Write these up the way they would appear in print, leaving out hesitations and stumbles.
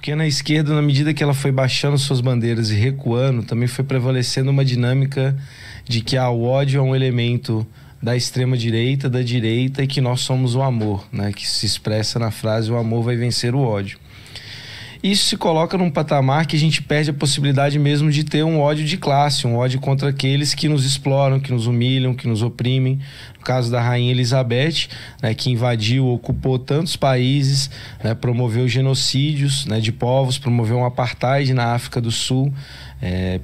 porque na esquerda, na medida que ela foi baixando suas bandeiras e recuando, também foi prevalecendo uma dinâmica de que o ódio é um elemento da extrema-direita, da direita, e que nós somos o amor, né? Que se expressa na frase: o amor vai vencer o ódio. Isso se coloca num patamar que a gente perde a possibilidade mesmo de ter um ódio de classe, um ódio contra aqueles que nos exploram, que nos humilham, que nos oprimem. No caso da Rainha Elizabeth, né, que invadiu, ocupou tantos países, né, promoveu genocídios, né, de povos, promoveu um apartheid na África do Sul.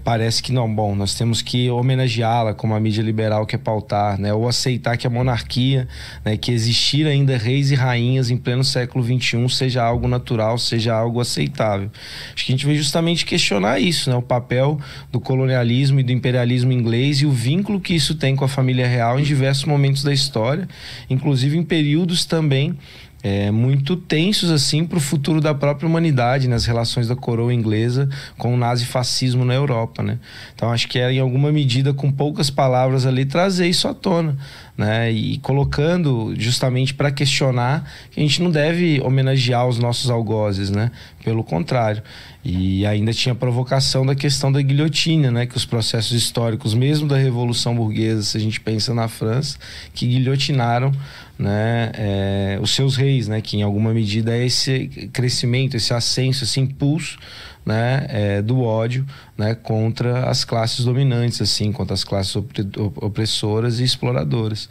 Parece que não, bom, nós temos que homenageá-la como a mídia liberal quer pautar, né, ou aceitar que a monarquia, né, que existir ainda reis e rainhas em pleno século XXI seja algo natural, seja algo aceitável. Acho que a gente veio justamente questionar isso, né, o papel do colonialismo e do imperialismo inglês e o vínculo que isso tem com a família real em diversos momentos da história, inclusive em períodos também muito tensos assim para o futuro da própria humanidade, nas relações da coroa inglesa com o nazifascismo na Europa, né? Então acho que em alguma medida, com poucas palavras ali, trazer isso à tona, né? E colocando justamente para questionar que a gente não deve homenagear os nossos algozes, né? Pelo contrário. E ainda tinha a provocação da questão da guilhotina, né? Que os processos históricos, mesmo da Revolução Burguesa, se a gente pensa na França, que guilhotinaram, né, os seus reis, né? Que em alguma medida é esse crescimento, esse ascenso, esse impulso, né, do ódio, né, contra as classes dominantes, assim, contra as classes opressoras e exploradoras.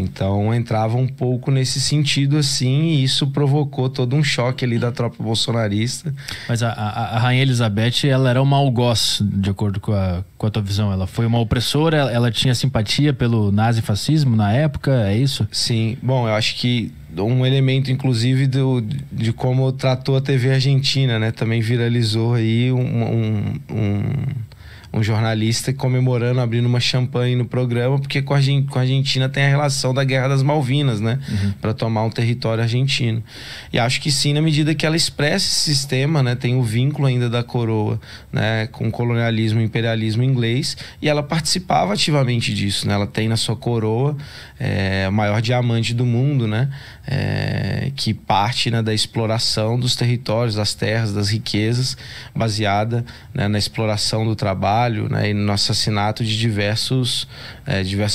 Então entrava um pouco nesse sentido, assim, e isso provocou todo um choque ali da tropa bolsonarista. Mas a Rainha Elizabeth, ela era uma algoz, de acordo com a tua visão. Ela foi uma opressora, ela tinha simpatia pelo nazifascismo na época, é isso? Sim. Bom, eu acho que um elemento, inclusive, de como tratou a TV argentina, né? Também viralizou aí um jornalista comemorando, abrindo uma champanhe no programa, porque com a Argentina tem a relação da Guerra das Malvinas, né? Para tomar um território argentino. E acho que sim, na medida que ela expressa esse sistema, né? Tem o vínculo ainda da coroa, né? Com o colonialismo e imperialismo inglês, e ela participava ativamente disso, né? Ela tem na sua coroa o maior diamante do mundo, né? Que parte, né, da exploração dos territórios, das terras, das riquezas, baseada, né, na exploração do trabalho, né, e no assassinato de diversas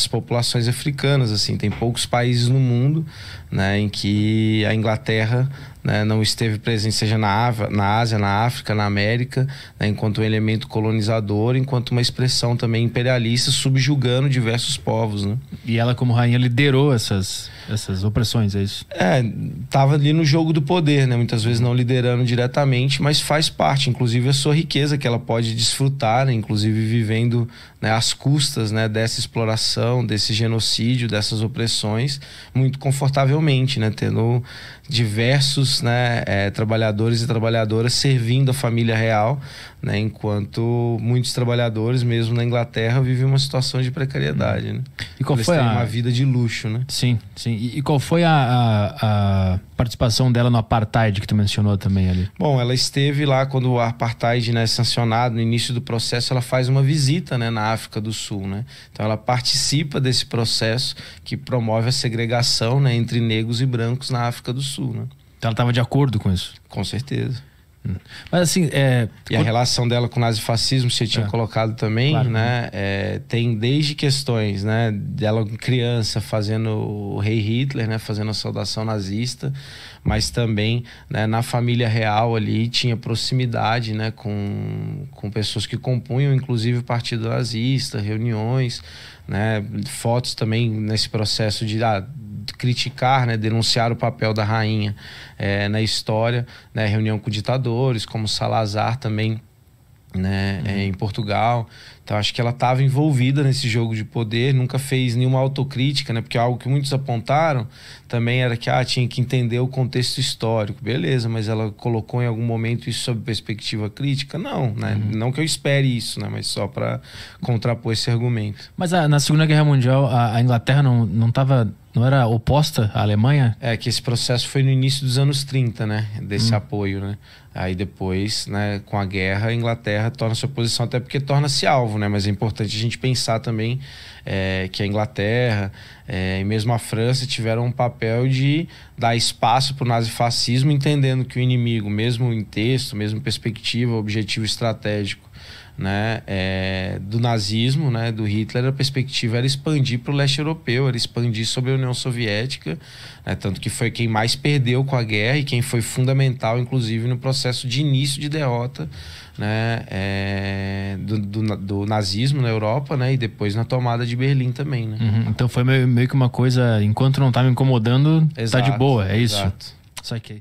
populações africanas. Assim, tem poucos países no mundo, né, em que a Inglaterra, né, não esteve presente, seja na Ásia, na África, na América, né, enquanto um elemento colonizador, enquanto uma expressão também imperialista, subjugando diversos povos, né? E ela, como rainha, liderou essas opressões, é isso? Estava ali no jogo do poder, né? Muitas vezes não liderando diretamente, mas faz parte, inclusive, a sua riqueza que ela pode desfrutar, né? Inclusive vivendo, né, às custas, né, dessa exploração, desse genocídio, dessas opressões, muito confortavelmente, né? Tendo diversos, né, trabalhadores e trabalhadoras servindo a família real, né, enquanto muitos trabalhadores, mesmo na Inglaterra, vivem uma situação de precariedade, né? E qual Eles foi têm uma vida de luxo, né? Sim, sim. E qual foi a participação dela no apartheid que tu mencionou também ali? Bom, ela esteve lá quando o apartheid, né, sancionado no início do processo. Ela faz uma visita, né, na África do Sul, né? Então ela participa desse processo que promove a segregação, né, entre negros e brancos na África do Sul, né? Então ela estava de acordo com isso? Com certeza. Mas assim, e a relação dela com o nazifascismo, você tinha colocado também, claro, né? Tem desde questões, né, dela criança fazendo o rei Hitler, né, fazendo a saudação nazista, mas também, né, na família real ali tinha proximidade, né, com pessoas que compunham inclusive o partido nazista, reuniões, né, fotos também nesse processo de criticar, né, denunciar o papel da rainha na história, né, reunião com ditadores como Salazar também, né, em Portugal. Então acho que ela estava envolvida nesse jogo de poder, nunca fez nenhuma autocrítica, né, porque algo que muitos apontaram também era que tinha que entender o contexto histórico. Beleza, mas ela colocou em algum momento isso sob perspectiva crítica? Não, né? Não que eu espere isso, né, mas só para contrapor esse argumento. Mas na Segunda Guerra Mundial a Inglaterra não estava não era oposta à Alemanha? É, que esse processo foi no início dos anos 30, né? Desse apoio, né? Aí depois, né, com a guerra, a Inglaterra torna sua posição, até porque torna-se alvo, né? Mas é importante a gente pensar também que a Inglaterra e mesmo a França tiveram um papel de dar espaço para o nazifascismo, entendendo que o inimigo, mesmo em texto, mesmo em perspectiva, objetivo estratégico, né, do nazismo, né, do Hitler, a perspectiva era expandir para o leste europeu, era expandir sobre a União Soviética, né, tanto que foi quem mais perdeu com a guerra e quem foi fundamental, inclusive, no processo de início de derrota, né, do nazismo na Europa, né, e depois na tomada de Berlim também, né? Então foi meio que uma coisa, enquanto não tá me incomodando, Exato, tá de boa, é isso? Exato. Saquei.